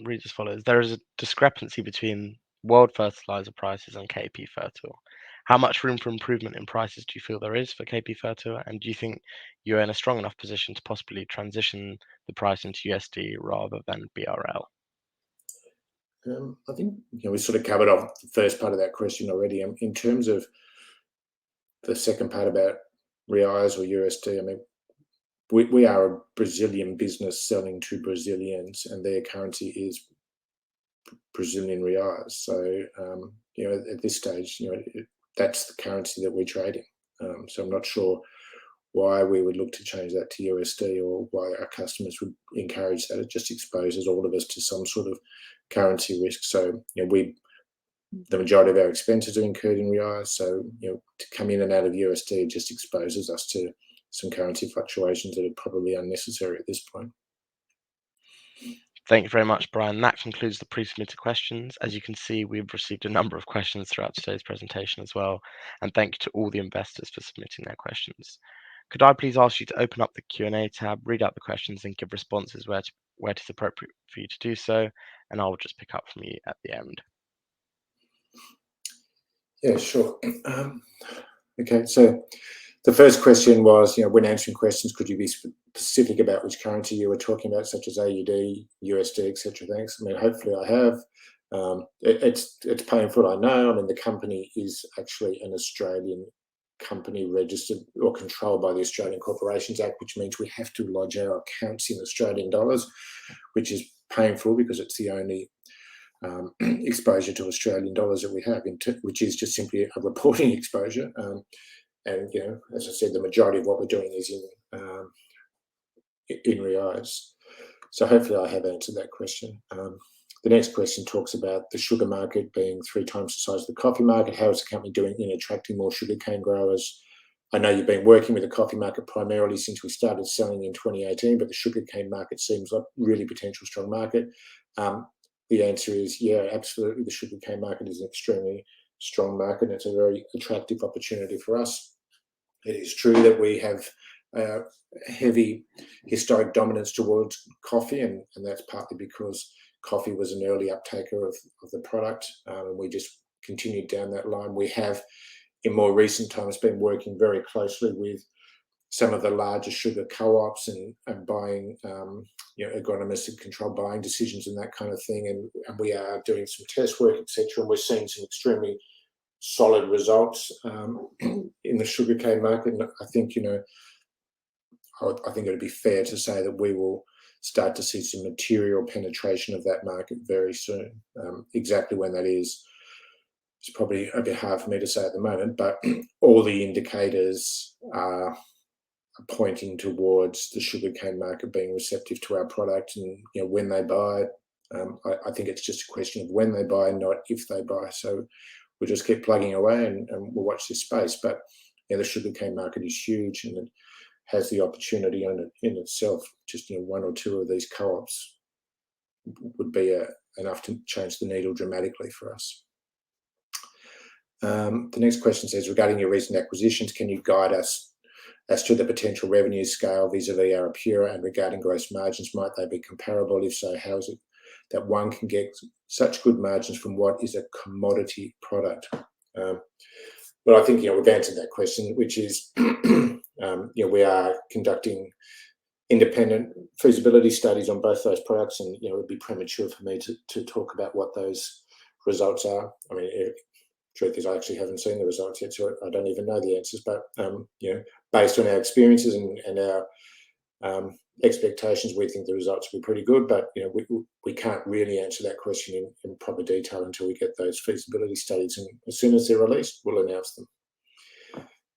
reads as follows: there is a discrepancy between world fertilizer prices and KP Fertile. How much room for improvement in prices do you feel there is for KP Fertile, and do you think you're in a strong enough position to possibly transition the price into USD rather than BRL? I think we sort of covered off the first part of that question already. In terms of the second part about reais or USD, I mean, we are a Brazilian business selling to Brazilians, and their currency is Brazilian reais. So, at this stage, that's the currency that we're trading. So I'm not sure why we would look to change that to USD, or why our customers would encourage that. It just exposes all of us to some sort of currency risk. So, the majority of our expenses are incurred in reais. So, to come in and out of USD just exposes us to some currency fluctuations that are probably unnecessary at this point. Thank you very much, Brian. That concludes the pre-submitted questions. As you can see, we've received a number of questions throughout today's presentation as well. And thank you to all the investors for submitting their questions. Could I please ask you to open up the Q&A tab, read out the questions and give responses where it is appropriate for you to do so, and I will just pick up from you at the end. Yeah, sure. Okay, so the first question was, when answering questions, could you be specific about which currency you were talking about, such as AUD, USD, etc.? Thanks. I mean, hopefully I have. It's painful, I know. I mean, the company is actually an Australian company registered or controlled by the Australian Corporations Act, which means we have to lodge our accounts in Australian dollars, which is painful because it's the only exposure to Australian dollars that we have, which is just simply a reporting exposure. And, as I said, the majority of what we're doing is in reais. So hopefully I have answered that question. The next question talks about the sugar market being 3 times the size of the coffee market. How is the company doing in attracting more sugarcane growers? I know you've been working with the coffee market primarily since we started selling in 2018, but the sugarcane market seems like really potential strong market. The answer is, yeah, absolutely. The sugarcane market is an extremely strong market, and it's a very attractive opportunity for us. It is true that we have heavy historic dominance towards coffee, and that's partly because coffee was an early uptaker of the product, and we just continued down that line. We have, in more recent times, been working very closely with some of the larger sugar co-ops and buying, agronomist and controlled buying decisions and that kind of thing, and we are doing some test work, etc., and we're seeing some extremely solid results in the sugarcane market. And I think, I think it would be fair to say that we will start to see some material penetration of that market very soon. Exactly when that is, it's probably a bit hard for me to say at the moment, but all the indicators are pointing towards the sugarcane market being receptive to our product, and when they buy, I think it's just a question of when they buy, not if they buy. So we'll just keep plugging away and we'll watch this space. But the sugarcane market is huge, and it has the opportunity in itself. Just 1 or 2 of these co-ops would be enough to change the needle dramatically for us. The next question says, regarding your recent acquisitions, can you guide us as to the potential revenue scale vis-a-vis Arapura, and regarding gross margins, might they be comparable? If so, how is it that one can get such good margins from what is a commodity product? Well, I think we've answered that question, which is we are conducting independent feasibility studies on both those products, and it would be premature for me to talk about what those results are. I mean, truth is, I actually haven't seen the results yet, so I don't even know the answers. But based on our experiences and our expectations, we think the results will be pretty good, but we can't really answer that question in proper detail until we get those feasibility studies, and as soon as they're released, we'll announce them.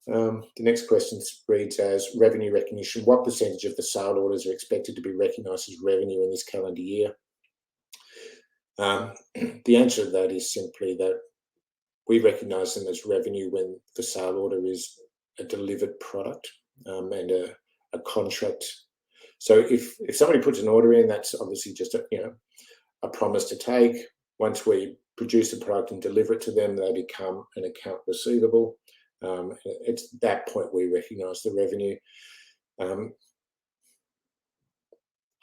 The next question reads as revenue recognition. What percentage of the sale orders are expected to be recognised as revenue in this calendar year? The answer to that is simply that we recognise them as revenue when the sale order is a delivered product and a contract. So if somebody puts an order in, that's obviously just a promise to take. Once we produce the product and deliver it to them, they become an account receivable. It's that point we recognise the revenue.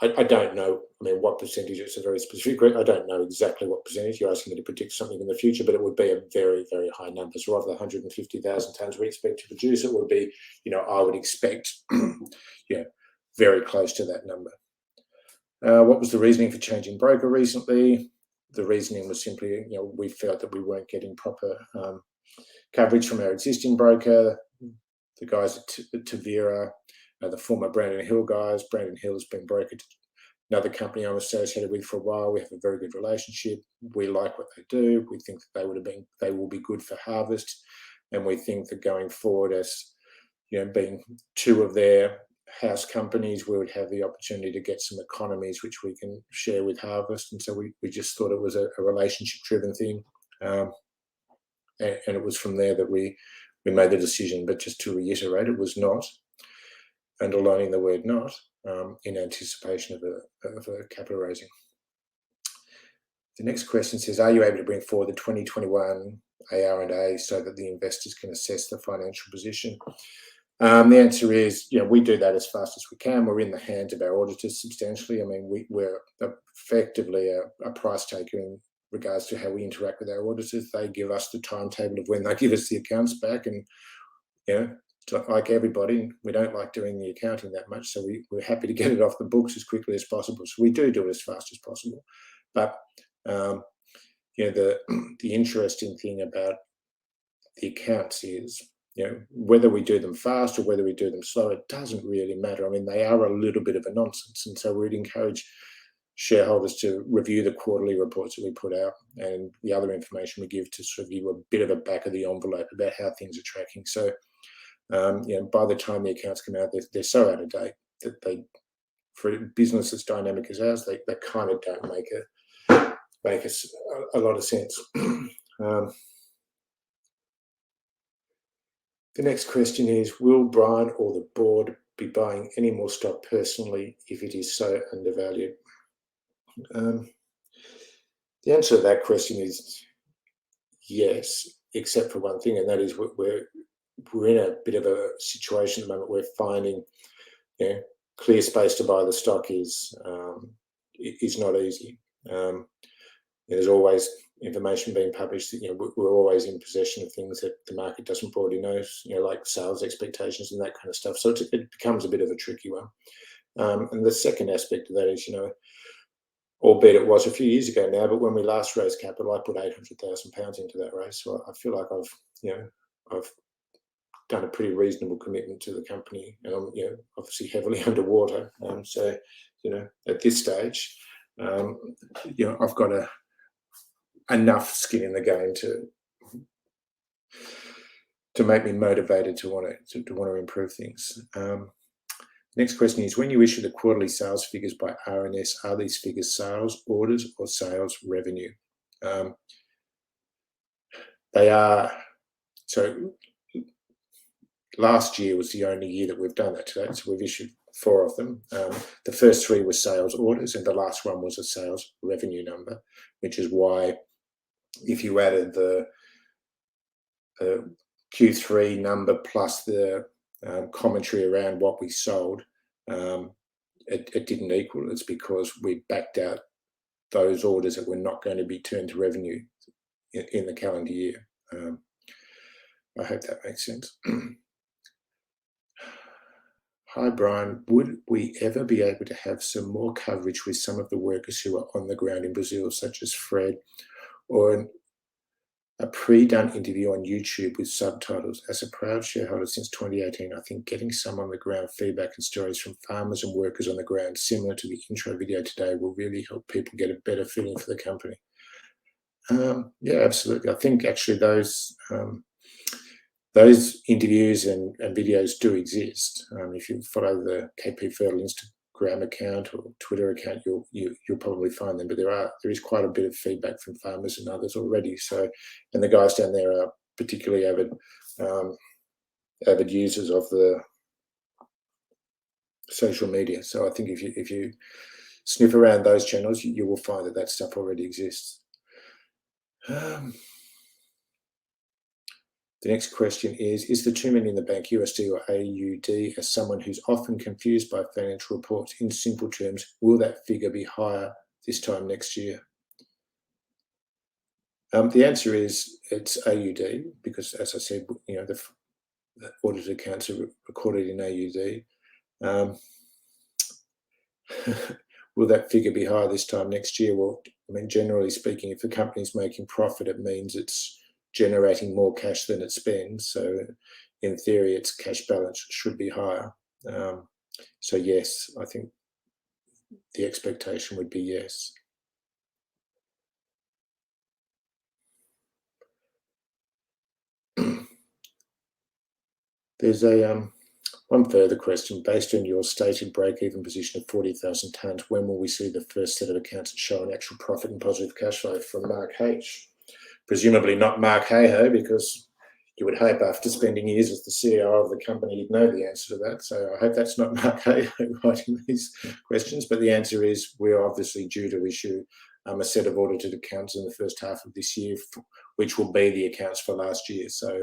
I don't know. I mean, what percentage? It's a very specific. I don't know exactly what percentage. You're asking me to predict something in the future, but it would be a very, very high number. So of the 150,000 tonnes we expect to produce, it would be, I would expect, very close to that number. What was the reasoning for changing broker recently? The reasoning was simply, we felt that we weren't getting proper coverage from our existing broker. The guys at Tavira, the former Brandon Hill guys. Brandon Hill has been brokered to another company I'm associated with for a while. We have a very good relationship. We like what they do. We think that they will be good for harvest, and we think that going forward, as being two of their house companies, we would have the opportunity to get some economies which we can share with harvest. And so we just thought it was a relationship-driven thing, and it was from there that we made the decision. But just to reiterate, it was not, underlining the word not, in anticipation of a capital raising. The next question says, are you able to bring forward the 2021 AR&A so that the investors can assess the financial position? The answer is, we do that as fast as we can. We're in the hands of our auditors substantially. I mean, we're effectively a price taker in regards to how we interact with our auditors. They give us the timetable of when they give us the accounts back, and like everybody, we don't like doing the accounting that much, so we're happy to get it off the books as quickly as possible. So we do it as fast as possible. But the interesting thing about the accounts is, whether we do them fast or whether we do them slow, it doesn't really matter. I mean, they are a little bit of a nonsense, and so we'd encourage shareholders to review the quarterly reports that we put out and the other information we give to sort of give a bit of a back of the envelope about how things are tracking. So by the time the accounts come out, they're so out of date that for a business as dynamic as ours, they kind of don't make a lot of sense. The next question is, will Brian or the board be buying any more stock personally if it is so undervalued? The answer to that question is yes, except for one thing, and that is we're in a bit of a situation at the moment. We're finding clear space to buy the stock is not easy. There's always information being published. We're always in possession of things that the market doesn't broadly know, like sales expectations and that kind of stuff. So it becomes a bit of a tricky one. And the second aspect of that is, albeit it was a few years ago now, but when we last raised capital, I put £800,000 into that raise. So I feel like I've done a pretty reasonable commitment to the company, and I'm obviously heavily underwater. So at this stage, I've got enough skin in the game to make me motivated to want to improve things. Next question is, when you issue the quarterly sales figures by RNS, are these figures sales orders or sales revenue? They are. So last year was the only year that we've done that to date. So we've issued 4 of them. The first 3 were sales orders, and the last one was a sales revenue number, which is why if you added the Q3 number plus the commentary around what we sold, it didn't equal. It's because we backed out those orders that were not going to be turned to revenue in the calendar year. I hope that makes sense. Hi, Brian. Would we ever be able to have some more coverage with some of the workers who are on the ground in Brazil, such as Fred, or a pre-done interview on YouTube with subtitles. As a proud shareholder since 2018, I think getting some on the ground feedback and stories from farmers and workers on the ground, similar to the intro video today, will really help people get a better feeling for the company. Yeah, absolutely. I think actually those interviews and videos do exist. If you follow the KP Fertile Instagram account or Twitter account, you'll probably find them. But there is quite a bit of feedback from farmers and others already. So, and the guys down there are particularly avid users of the social media. So I think if you sniff around those channels, you will find that stuff already exists. The next question is the 2 million in the bank USD or AUD? As someone who's often confused by financial reports, in simple terms, will that figure be higher this time next year? The answer is it's AUD because, as I said, the audited accounts are recorded in AUD. Will that figure be higher this time next year? Well, I mean, generally speaking, if the company's making profit, it means it's generating more cash than it spends. So in theory, its cash balance should be higher. So yes, I think the expectation would be yes. There's one further question. Based on your stated break-even position of 40,000 tonnes, when will we see the first set of accounts that show an actual profit and positive cash flow? From Mark H. Presumably not Mark Hayhoe, because you would hope after spending years as the CEO of the company, you'd know the answer to that. So I hope that's not Mark Hayhoe writing these questions. But the answer is we're obviously due to issue a set of audited accounts in the first half of this year, which will be the accounts for last year. So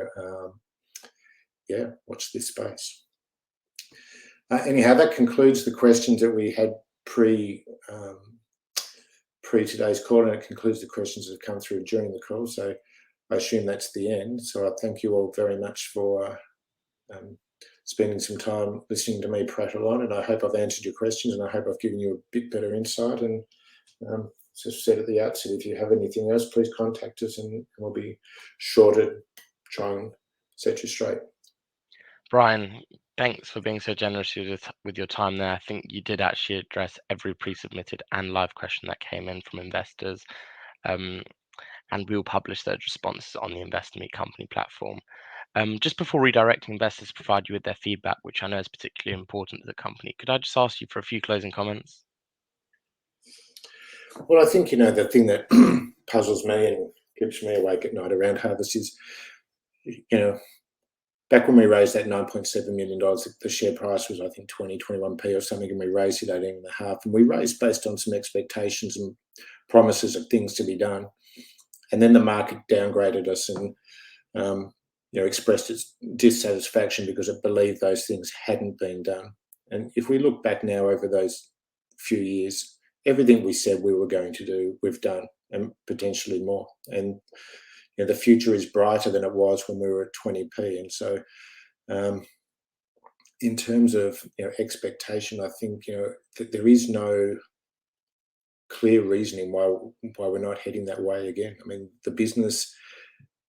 yeah, watch this space. Anyhow, that concludes the questions that we had pre today's call, and it concludes the questions that have come through during the call. So I assume that's the end. So I thank you all very much for spending some time listening to me prattle on, and I hope I've answered your questions, and I hope I've given you a bit better insight. And as I said at the outset, if you have anything else, please contact us, and we'll be sure to try and set you straight. Brian, thanks for being so generous with your time there. I think you did actually address every pre-submitted and live question that came in from investors. And we will publish those responses on the Investor Meet Company platform. Just before redirecting investors to provide you with their feedback, which I know is particularly important to the company, could I just ask you for a few closing comments? Well, I think, the thing that puzzles me and keeps me awake at night around Harvest is, back when we raised that $9.7 million, the share price was, I think, 21p or something, and we raised it 18.5. And we raised based on some expectations and promises of things to be done. And then the market downgraded us and, expressed its dissatisfaction because it believed those things hadn't been done. And if we look back now over those few years, everything we said we were going to do, we've done, and potentially more. And the future is brighter than it was when we were at 20p. And so in terms of expectation, I think that there is no clear reasoning why we're not heading that way again. I mean, the business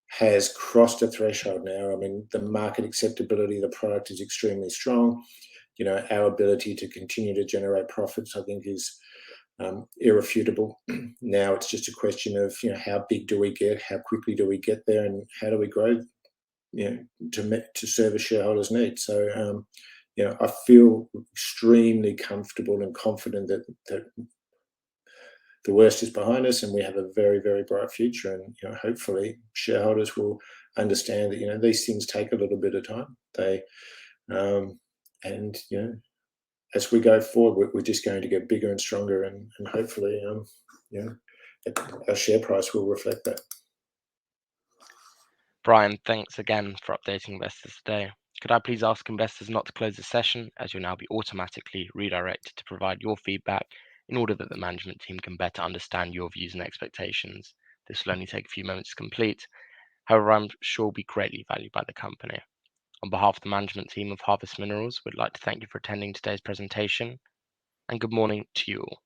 has crossed a threshold now. I mean, the market acceptability of the product is extremely strong. Our ability to continue to generate profits, I think, is irrefutable. Now it's just a question of how big do we get, how quickly do we get there, and how do we grow to service shareholders' needs. So I feel extremely comfortable and confident that the worst is behind us and we have a very, very bright future. And hopefully shareholders will understand that these things take a little bit of time. As we go forward, we're just going to get bigger and stronger, and hopefully, our share price will reflect that. Brian, thanks again for updating investors today. Could I please ask investors not to close the session, as you'll now be automatically redirected to provide your feedback in order that the management team can better understand your views and expectations. This will only take a few moments to complete. However, I'm sure will be greatly valued by the company. On behalf of the management team of Harvest Minerals, we'd like to thank you for attending today's presentation, and good morning to you all.